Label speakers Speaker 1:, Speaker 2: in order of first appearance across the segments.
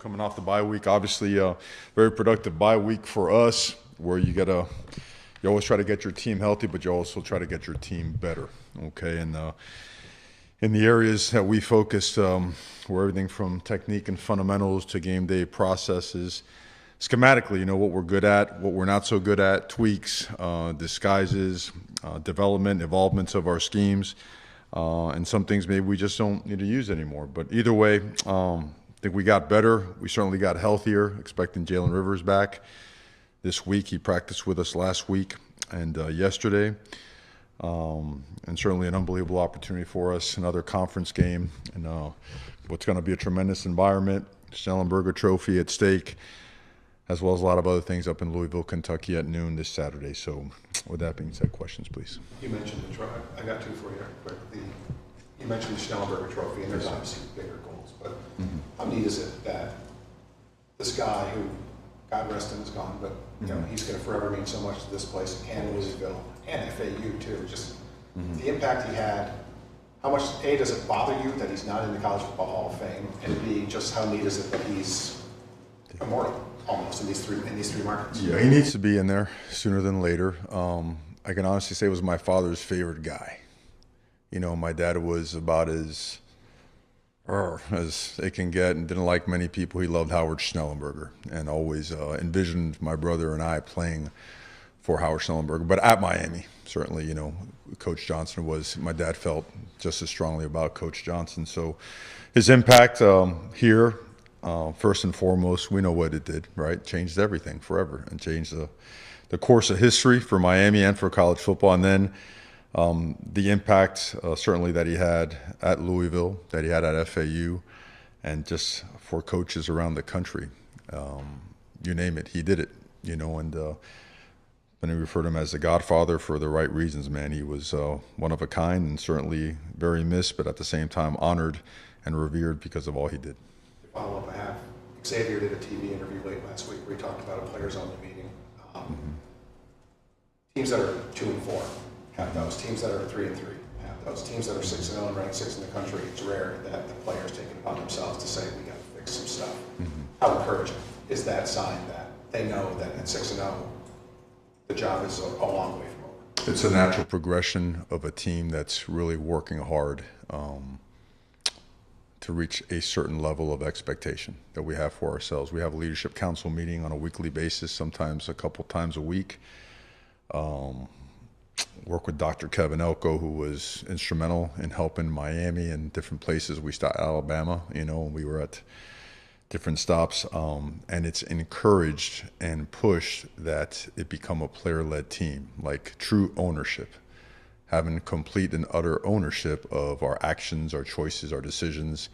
Speaker 1: coming off the bye week. Obviously, very productive bye week for us, where you always try to get your team healthy, but you also try to get your team better. Okay, and in the areas that we focused, were everything from technique and fundamentals to game day processes. Schematically, what we're good at, what we're not so good at, tweaks, disguises, development, evolvements of our schemes, and some things maybe we just don't need to use anymore. But either way, I think we got better. We certainly got healthier, expecting Jaylen Rivers back this week. He practiced with us last week and yesterday. And certainly an unbelievable opportunity for us, another conference game, and what's going to be a tremendous environment, Schnellenberger Trophy at stake, as well as a lot of other things up in Louisville, Kentucky at noon this Saturday. So with that being said, questions, please.
Speaker 2: You mentioned the trophy. I got two for you quick. You mentioned the Schnellenberger Trophy, and there's obviously bigger goals, but how neat is it that this guy who, God rest him, is gone, but he's going to forever mean so much to this place and Louisville and FAU too. Just the impact he had. How much, A, does it bother you that he's not in the College Football Hall of Fame, and B, just how neat is it that he's immortal almost in these three markets?
Speaker 1: Yeah, he needs to be in there sooner than later. I can honestly say it was my father's favorite guy. My dad was about as it can get and didn't like many people. He loved Howard Schnellenberger and always envisioned my brother and I playing for Howard Schnellenberger. But at Miami, certainly, Coach Johnson my dad felt just as strongly about Coach Johnson. So his impact here, first and foremost, we know what it did, right? Changed everything forever and changed the course of history for Miami and for college football. And then the impact certainly that he had at Louisville, that he had at FAU, and just for coaches around the country. You name it, he did it, and we refer to him as the Godfather for the right reasons, man. He was one of a kind and certainly very missed, but at the same time honored and revered because of all he did.
Speaker 2: To follow up, I have Xavier did a TV interview late last week where he talked about a players-only meeting. Teams that are 2-4 have those. Teams that are 3-3 have those. Teams that are 6-0 and ranked 6th in the country, it's rare that the players take it upon themselves to say, we got to fix some stuff. How encouraging is that sign that they know that at 6-0, the job is a long way from over?
Speaker 1: It's a natural progression of a team that's really working hard to reach a certain level of expectation that we have for ourselves. We have a leadership council meeting on a weekly basis, sometimes a couple times a week. Work with Dr. Kevin Elko, who was instrumental in helping Miami and different places. We stopped Alabama, and we were at different stops, and it's encouraged and pushed that it become a player-led team, like true ownership, having complete and utter ownership of our actions, our choices, our decisions,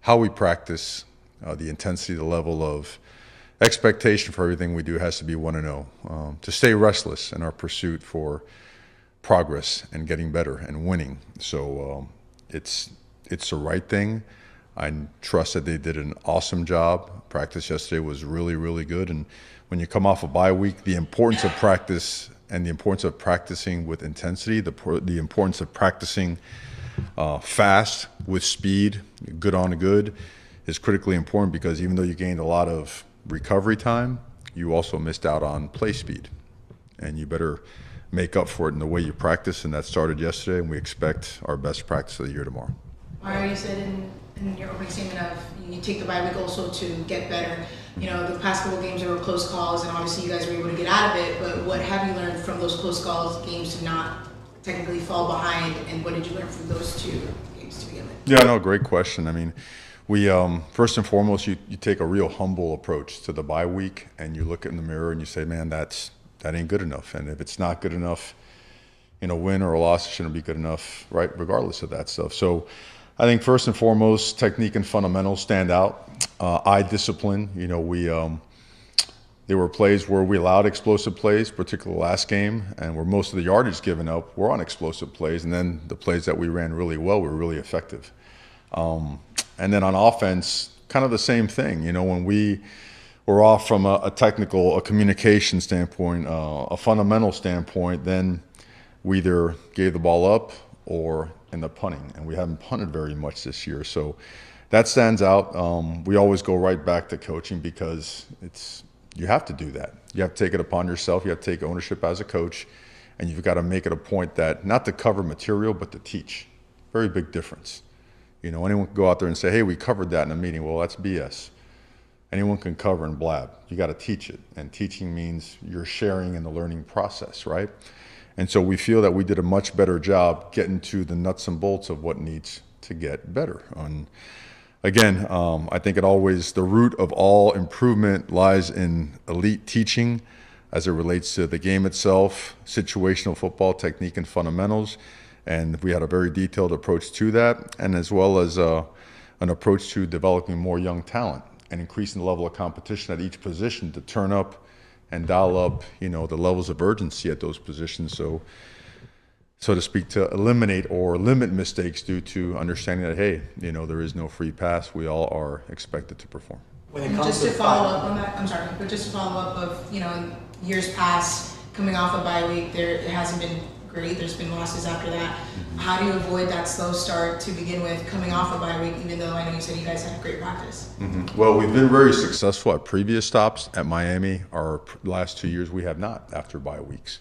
Speaker 1: how we practice, the intensity, the level of expectation for everything we do has to be 1-0. To stay restless in our pursuit for progress and getting better and winning. So it's the right thing. I trust that they did an awesome job. Practice yesterday was really, really good. And when you come off a bye week, the importance of practice and the importance of practicing with intensity, the importance of practicing fast with speed, good on good, is critically important, because even though you gained a lot of recovery time, you also missed out on play speed. And you better make up for it in the way you practice, and that started yesterday, and we expect our best practice of the year tomorrow.
Speaker 3: Mario, you said in your opening statement of you take the bye week also to get better. The past couple games there were close calls, and obviously you guys were able to get out of it, but what have you learned from those close calls, games to not technically fall behind, and what did you learn from those two games to begin with?
Speaker 1: Yeah, no, great question. I mean, we first and foremost, you take a real humble approach to the bye week, and you look in the mirror and you say, man, that ain't good enough. And if it's not good enough, win or a loss, it shouldn't be good enough, right, regardless of that stuff. So I think first and foremost, technique and fundamentals stand out. Eye discipline, there were plays where we allowed explosive plays, particularly last game, and where most of the yardage given up were on explosive plays. And then the plays that we ran really well were really effective. And then on offense, kind of the same thing. When we were off from a technical, a communication standpoint, a fundamental standpoint, then we either gave the ball up or ended up punting. And we haven't punted very much this year. So that stands out. We always go right back to coaching because you have to do that. You have to take it upon yourself. You have to take ownership as a coach, and you've got to make it a point that not to cover material, but to teach. Very big difference. Anyone can go out there and say, hey, we covered that in a meeting. Well, that's BS. Anyone can cover and blab. You got to teach it. And teaching means you're sharing in the learning process, right? And so we feel that we did a much better job getting to the nuts and bolts of what needs to get better. And again, I think the root of all improvement lies in elite teaching as it relates to the game itself, situational football, technique, and fundamentals. And we had a very detailed approach to that, and as well as an approach to developing more young talent and increasing the level of competition at each position to turn up and dial up, the levels of urgency at those positions. So to speak, to eliminate or limit mistakes due to understanding that, hey, there is no free pass. We all are expected to perform.
Speaker 3: And just to follow up on that, I'm sorry, but just to follow up of, in years past, coming off a bye week, it hasn't been great. There's been losses after that. How do you avoid that slow start to begin with coming off a bye week, even though I know you said you guys had great practice?
Speaker 1: Well, we've been very successful at previous stops at Miami. Our last 2 years, we have not after bye weeks.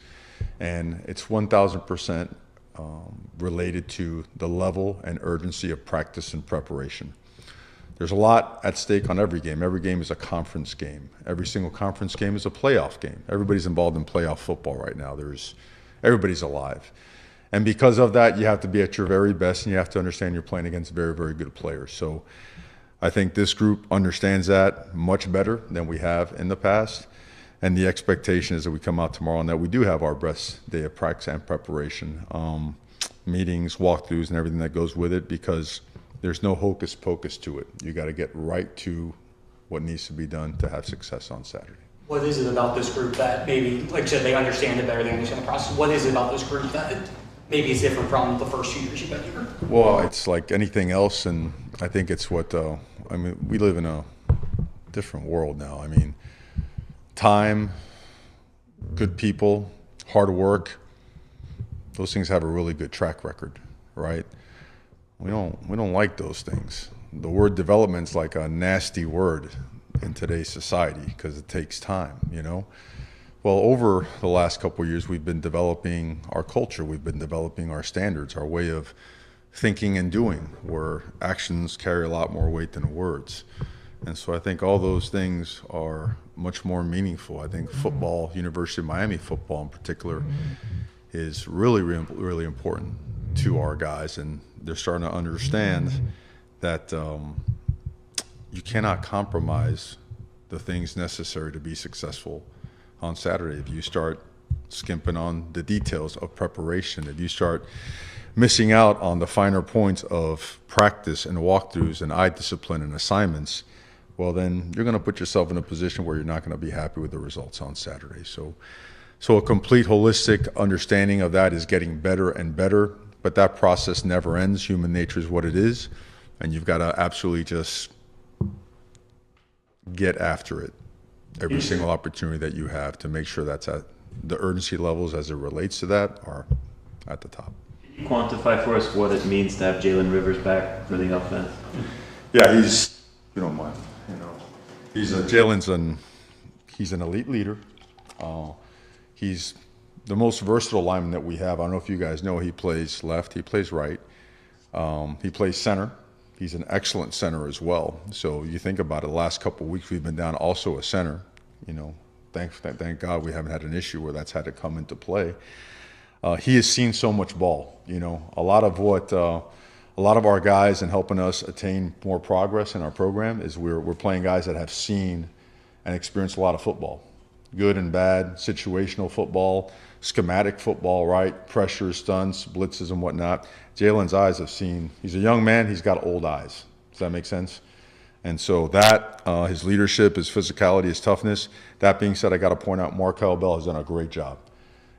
Speaker 1: And it's 1,000% related to the level and urgency of practice and preparation. There's a lot at stake on every game. Every game is a conference game. Every single conference game is a playoff game. Everybody's involved in playoff football right now. Everybody's alive. And because of that, you have to be at your very best, and you have to understand you're playing against very, very good players. So I think this group understands that much better than we have in the past. And the expectation is that we come out tomorrow and that we do have our best day of practice and preparation, meetings, walkthroughs, and everything that goes with it, because there's no hocus pocus to it. You got to get right to what needs to be done to have success on Saturday.
Speaker 4: What is it about this group that maybe, like you said, they understand it better, they understand the process? What is it about this group that maybe is different from the first few years you've been here?
Speaker 1: Well, it's like anything else, and I think it's what, we live in a different world now. Time, good people, hard work, those things have a really good track record, right? We don't like those things. The word development's like a nasty word in today's society because it takes time, Well, over the last couple of years, we've been developing our culture. We've been developing our standards, our way of thinking and doing, where actions carry a lot more weight than words. And so I think all those things are much more meaningful. I think football, University of Miami football in particular, is really, really, really important to our guys. And they're starting to understand that you cannot compromise the things necessary to be successful on Saturday. If you start skimping on the details of preparation, if you start missing out on the finer points of practice and walkthroughs and eye discipline and assignments, well, then you're going to put yourself in a position where you're not going to be happy with the results on Saturday. So a complete holistic understanding of that is getting better and better, but that process never ends. Human nature is what it is, and you've got to absolutely just get after it every single opportunity that you have to make sure that's at the urgency levels as it relates to that are at the top.
Speaker 5: Can you quantify for us what it means to have Jaylen Rivers back for the offense?
Speaker 1: Yeah, if you don't mind, Jaylen's he's an elite leader. He's the most versatile lineman that we have. I don't know if you guys know, he plays left, he plays right, he plays center. He's an excellent center as well. So you think about it, the last couple of weeks we've been down also a center. Thank God we haven't had an issue where that's had to come into play. He has seen so much ball. A lot of our guys in helping us attain more progress in our program is we're playing guys that have seen and experienced a lot of football. Good and bad, situational football, schematic football, right? Pressures, stunts, blitzes, and whatnot. Jaylen's eyes have seen, he's a young man, he's got old eyes. Does that make sense? And so that, his leadership, his physicality, his toughness. That being said, I got to point out Markel Bell has done a great job.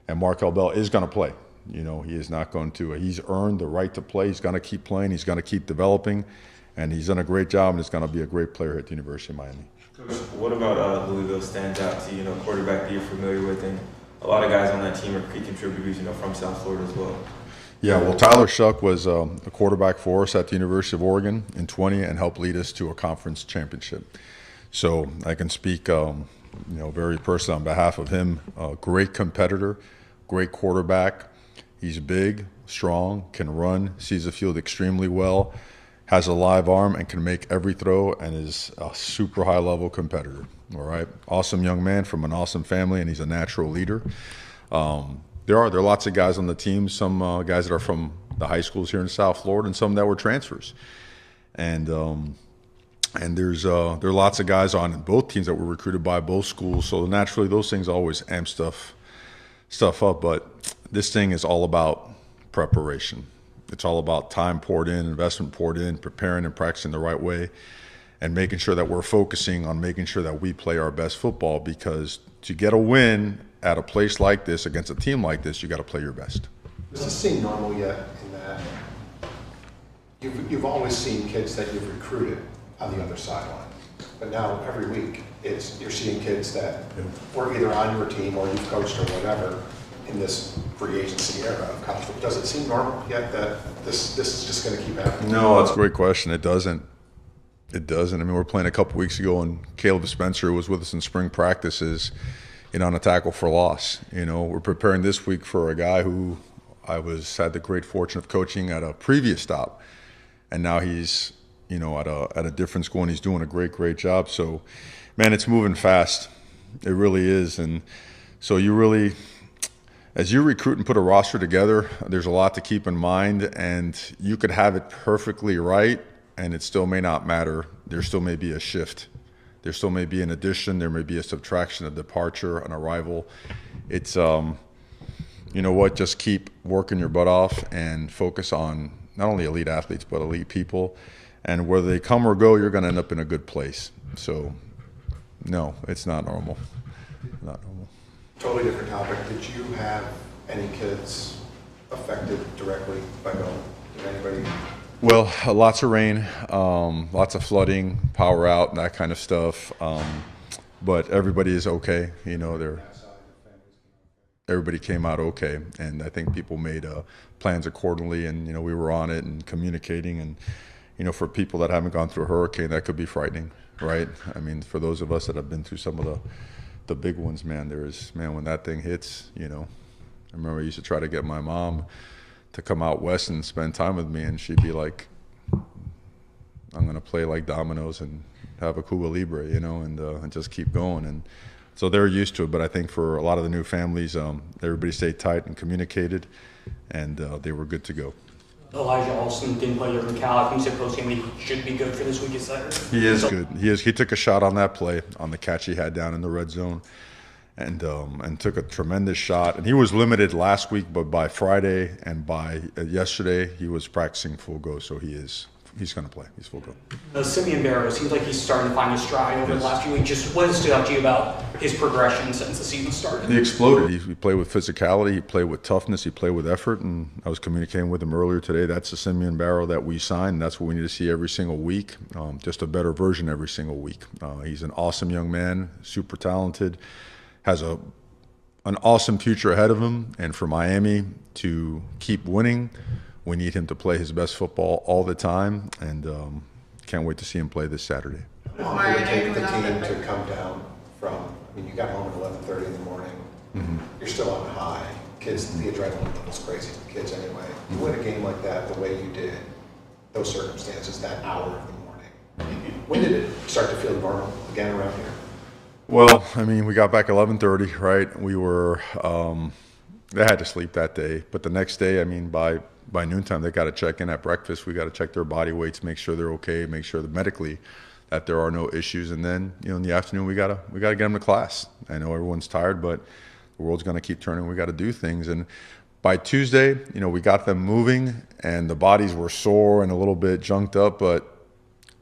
Speaker 1: And Markel Bell is going to play. He is not going to, he's earned the right to play. He's going to keep playing. He's going to keep developing. And he's done a great job, and he's going to be a great player at the University of Miami.
Speaker 6: Coach, what about Louisville stands out to you, quarterback that you're familiar with, and a lot of guys on that team are key contributors, from South Florida as well?
Speaker 1: Yeah, well, Tyler Shuck was a quarterback for us at the University of Oregon in 20 and helped lead us to a conference championship. So I can speak, very personally on behalf of him. Great competitor, great quarterback. He's big, strong, can run, sees the field extremely well, has a live arm, and can make every throw, and is a super high-level competitor. All right, awesome young man from an awesome family, and he's a natural leader. There are lots of guys on the team. Some guys that are from the high schools here in South Florida, and some that were transfers. And there are lots of guys on both teams that were recruited by both schools. So naturally, those things always amp stuff up. But this thing is all about preparation. It's all about time poured in, investment poured in, preparing and practicing the right way, and making sure that we're focusing on making sure that we play our best football. Because to get a win at a place like this against a team like this, you got to play your best.
Speaker 2: Does this seem normal yet in that you've always seen kids that you've recruited on the other sideline, but now every week you're seeing kids that were either on your team or you've coached or whatever in this free agency era of college football. Does it seem normal yet that this is just going to keep happening?
Speaker 1: No, that's a great question. It doesn't. It doesn't. I mean, we're playing a couple weeks ago, and Caleb Spencer was with us in spring practices, on a tackle for loss. We're preparing this week for a guy who I had the great fortune of coaching at a previous stop, and now he's at a different school, and he's doing a great job. So, man, it's moving fast. It really is. And so as you recruit and put a roster together, there's a lot to keep in mind, and you could have it perfectly right, and it still may not matter. There still may be a shift. There still may be an addition. There may be a subtraction, a departure, an arrival. It's, just keep working your butt off and focus on not only elite athletes, but elite people. And whether they come or go, you're going to end up in a good place. So, no, it's not normal. Not normal.
Speaker 2: Totally different topic. Did you have any kids affected directly by going? Did anybody?
Speaker 1: Well, lots of rain, lots of flooding, power out, and that kind of stuff. But everybody is okay. Everybody came out okay, and I think people made plans accordingly. And we were on it and communicating. And for people that haven't gone through a hurricane, that could be frightening, right? I mean, for those of us that have been through some of the big ones, man, when that thing hits, I remember I used to try to get my mom to come out west and spend time with me, and she'd be like, I'm going to play like dominoes and have a Cuba Libre, and just keep going. And so they're used to it. But I think for a lot of the new families, everybody stayed tight and communicated, and they were good to go.
Speaker 4: Elijah Alston didn't play your Cal. I think he said post-game he should be good for this week. Is that
Speaker 1: He is good. He took a shot on that play, on the catch he had down in the red zone, and took a tremendous shot. And he was limited last week, but by Friday and by yesterday, he was practicing full go. So he's going to play. He's full go.
Speaker 4: Simeon Barrow seems like he's starting to find his stride over the last few weeks. Just what has stood out to you about his progression since the season started?
Speaker 1: He exploded. He played with physicality. He played with toughness. He played with effort. And I was communicating with him earlier today. That's the Simeon Barrow that we signed. That's what we need to see every single week. Just a better version every single week. He's an awesome young man, super talented, has an awesome future ahead of him. And for Miami to keep winning, we need him to play his best football all the time, and can't wait to see him play this Saturday.
Speaker 2: How long did it take the team to come down from, you got home at 11:30 in the morning, You're still on a high, kids, the adrenaline level's crazy for the kids anyway. You win a game like that the way you did, those circumstances, that hour of the morning. When did it start to feel normal again around here?
Speaker 1: Well, we got back 11:30, right? We were, they had to sleep that day. But the next day, by noontime, they got to check in at breakfast. We got to check their body weights, make sure they're okay, make sure that medically that there are no issues. And then, in the afternoon, we gotta get them to class. I know everyone's tired, but the world's going to keep turning. We got to do things. And by Tuesday, we got them moving, and the bodies were sore and a little bit junked up. But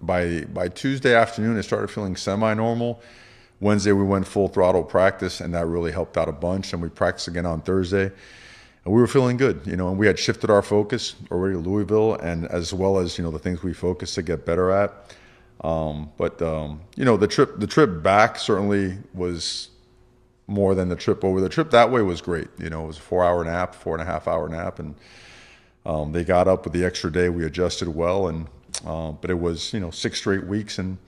Speaker 1: by Tuesday afternoon, it started feeling semi-normal. Wednesday, we went full throttle practice, and that really helped out a bunch. And we practiced again on Thursday, and we were feeling good, and we had shifted our focus already to Louisville, and as well as, the things we focused to get better at. But the trip back certainly was more than the trip over. The trip that way was great. It was a 4-hour nap, 4.5-hour nap, and They got up with the extra day. We adjusted well, and but it was 6 straight weeks, and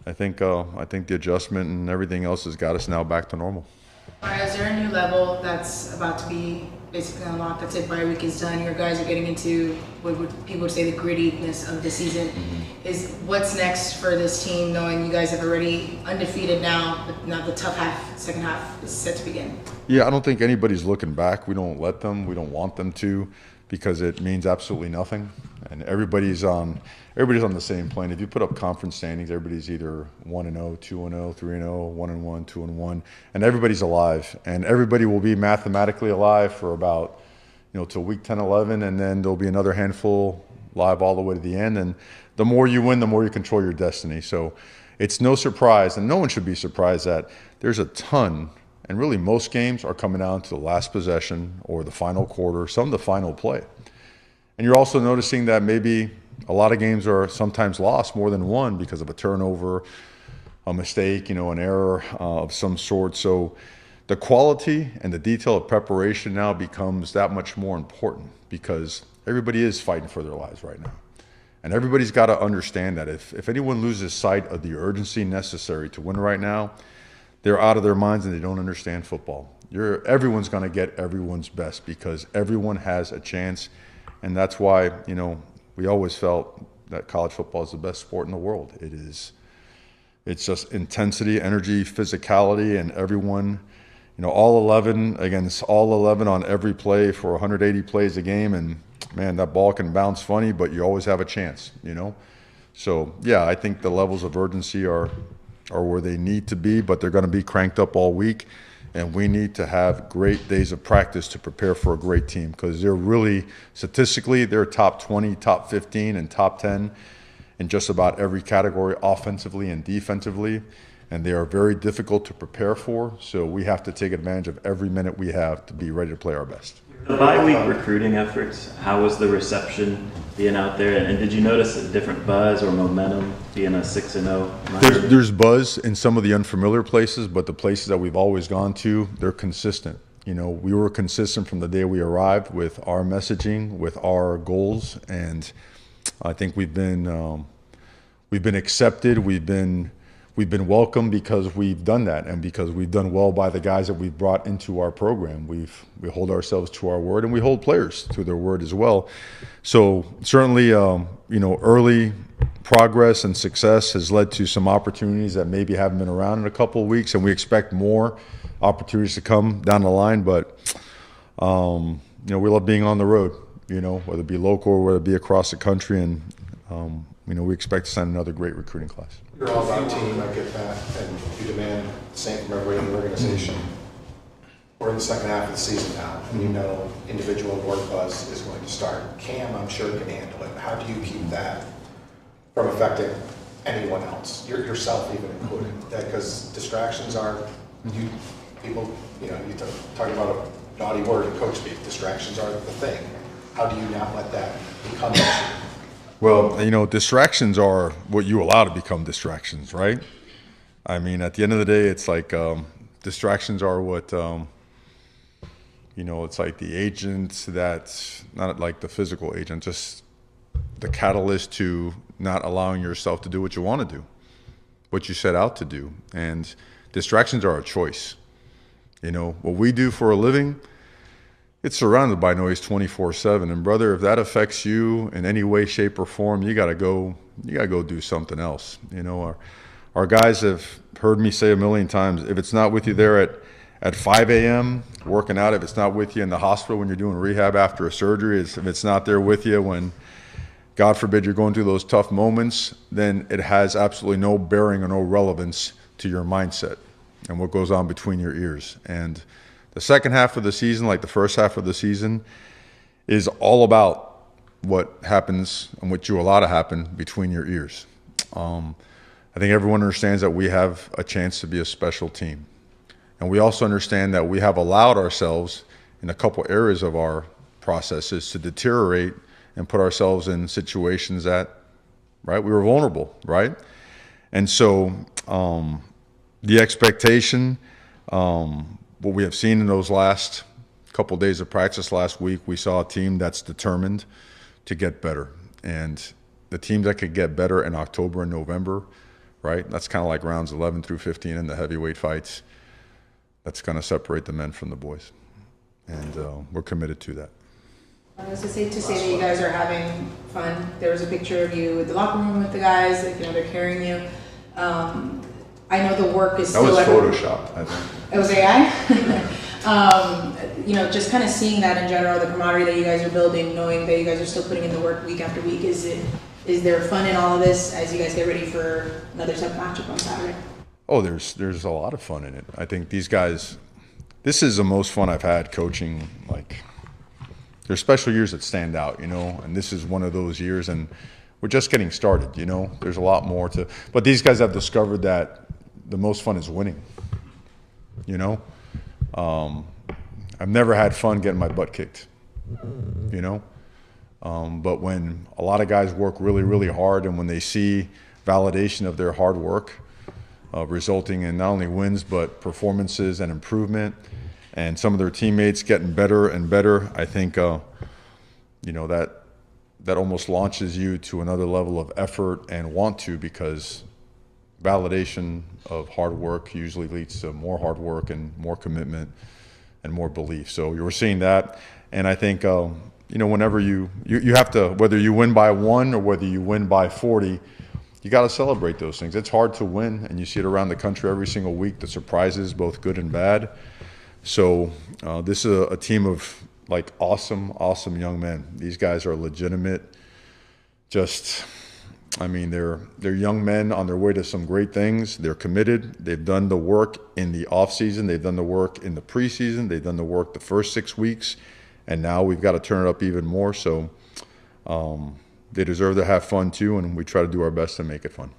Speaker 1: I think the adjustment and everything else has got us now back to normal.
Speaker 3: All right, is there a new level that's about to be basically unlocked? That's it, bye week is done. Your guys are getting into what people would say the grittiness of the season. Is what's next for this team, knowing you guys have already undefeated now, but now the tough second half is set to begin?
Speaker 1: Yeah, I don't think anybody's looking back. We don't let them. We don't want them to, because it means absolutely nothing. And everybody's on the same plane. If you put up conference standings, everybody's either 1-0, 2-0, 3-0, 1-1, 2-1, and everybody's alive. And everybody will be mathematically alive for about till week 10, 11, and then there'll be another handful live all the way to the end. And the more you win, the more you control your destiny. So it's no surprise, and no one should be surprised that there's a ton. And really, most games are coming down to the last possession or the final quarter, some of the final play. And you're also noticing that maybe a lot of games are sometimes lost more than one because of a turnover, a mistake, an error of some sort. So the quality and the detail of preparation now becomes that much more important, because everybody is fighting for their lives right now. And everybody's got to understand that if anyone loses sight of the urgency necessary to win right now, they're out of their minds and they don't understand football. Everyone's going to get everyone's best, because everyone has a chance. And that's why, we always felt that college football is the best sport in the world. It's just intensity, energy, physicality, and everyone, all 11 against all 11 on every play for 180 plays a game. And man, that ball can bounce funny, but you always have a chance, So yeah, I think the levels of urgency are where they need to be, but they're going to be cranked up all week. And we need to have great days of practice to prepare for a great team, because they're really, statistically, they're top 20, top 15, and top 10 in just about every category, offensively and defensively. And they are very difficult to prepare for. So we have to take advantage of every minute we have to be ready to play our best.
Speaker 5: The bye-week recruiting efforts, how was the reception being out there? And did you notice a different buzz or momentum being a 6-0?
Speaker 1: There's buzz in some of the unfamiliar places, but the places that we've always gone to, they're consistent. We were consistent from the day we arrived with our messaging, with our goals, and I think we've been accepted. We've been welcomed because we've done that, and because we've done well by the guys that we've brought into our program. We hold ourselves to our word, and we hold players to their word as well. So certainly, early progress and success has led to some opportunities that maybe haven't been around in a couple of weeks, and we expect more opportunities to come down the line. But we love being on the road, whether it be local or whether it be across the country, and we expect to send another great recruiting class.
Speaker 2: You're all about team, I get that, and you demand the same from everybody in the organization. We're in the second half of the season now, and individual work buzz is going to start. Cam, I'm sure, can handle it. How do you keep that from affecting anyone else, yourself even included? Because distractions are, you talk about a naughty word in coach speak, distractions are the thing. How do you not let that become an issue?
Speaker 1: Well, distractions are what you allow to become distractions, right? I mean, at the end of the day, it's like distractions are what, it's like the agent that's not like the physical agent, just the catalyst to not allowing yourself to do what you want to do, what you set out to do. And distractions are a choice. What we do for a living, it's surrounded by noise 24/7. And brother, if that affects you in any way, shape, or form, you gotta go do something else. Our guys have heard me say a million times, if it's not with you there at 5 a.m. working out, if it's not with you in the hospital when you're doing rehab after a surgery, if it's not there with you when, God forbid, you're going through those tough moments, then it has absolutely no bearing or no relevance to your mindset and what goes on between your ears. And the second half of the season, like the first half of the season, is all about what happens and what you allow to happen between your ears. I think everyone understands that we have a chance to be a special team. And we also understand that we have allowed ourselves in a couple areas of our processes to deteriorate and put ourselves in situations that, right, we were vulnerable, right? And so the expectation, what we have seen in those last couple days of practice last week, we saw a team that's determined to get better. And the teams that could get better in October and November, right? That's kind of like rounds 11 through 15 in the heavyweight fights. That's going to separate the men from the boys. And we're committed to that.
Speaker 3: It's safe to say that you guys are having fun. There was a picture of you in the locker room with the guys, like, you know, they're carrying you. I know the work is
Speaker 1: That
Speaker 3: still...
Speaker 1: was Photoshopped, I think.
Speaker 3: It was AI? You know, just kind of seeing that in general, the camaraderie that you guys are building, knowing that you guys are still putting in the work week after week, is there fun in all of this as you guys get ready for another tough matchup on Saturday?
Speaker 1: Oh, there's a lot of fun in it. I think these guys, this is the most fun I've had coaching. Like, there's special years that stand out, you know, and this is one of those years, and we're just getting started, you know. There's a lot more to, but these guys have discovered that the most fun is winning, you know. I've never had fun getting my butt kicked, you know. But when a lot of guys work really, really hard, and when they see validation of their hard work, resulting in not only wins but performances and improvement, and some of their teammates getting better and better, I think you know, that almost launches you to another level of effort and want to, because validation of hard work usually leads to more hard work and more commitment and more belief. So you're seeing that, and I think you know, whenever you have to, whether you win by 1 or whether you win by 40, you got to celebrate those things. It's hard to win, and you see it around the country every single week, the surprises, both good and bad. So this is a team of, like, awesome young men. These guys are legitimate. Just, I mean, they're young men on their way to some great things. They're committed. They've done the work in the off season. They've done the work in the preseason. They've done the work the first 6 weeks, and now we've got to turn it up even more. So they deserve to have fun too, and we try to do our best to make it fun.